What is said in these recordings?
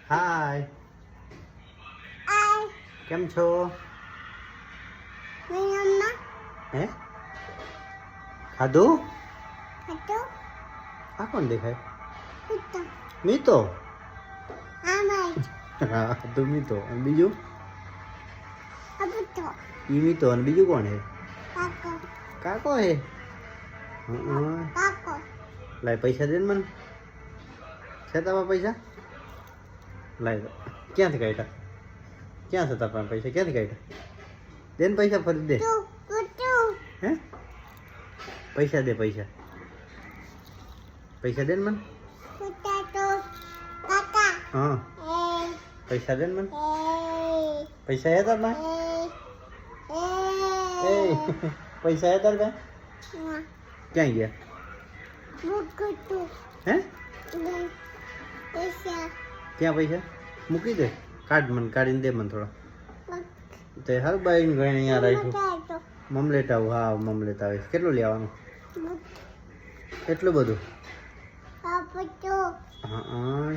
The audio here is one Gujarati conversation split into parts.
હાય કેમ છો? હે ખાધું? આ કોણ દેખાય? મીતો. હા તું મીતો. અને બીજું? ઈ મીતો અને બીજું કોણ હે? કાકો હે. લાય પૈસા દે ને મને. છે તારા પૈસા? લાય ક્યાંથી કાઢ્યા? ક્યાં છે તારા પૈસા? ક્યાંથી કાઢ્યા? દે ને પૈસા ફરી દે. હે પૈસા દે પૈસા. પૈસા દે ને મને. હા પૈસા દે ને મને. પૈસા હે તાર પાસે? એ પૈસા હે તાર પાસે? ક્યાં ગયા? હે ક્યાં પૈસા? મૂકી દે. કાઢ મને કાઢીને દે મને થોડા. તે હાલ બાઈને ગઈ અહીંયા રાખ્યું. મમલેટ આવું. હા મમલેટ આવે. કેટલું લેવાનું? એટલું બધું? હા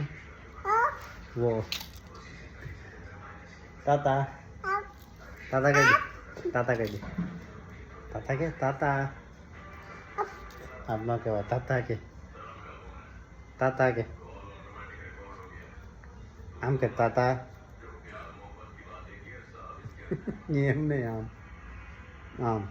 વો તાતા તાતા કહી દે. તાતા કહી દે. તાતા કે તાતા આમ ન કહેવાય. તાતા કે તાતા કે આમ કે તાતા. એમ નહીં આમ આમ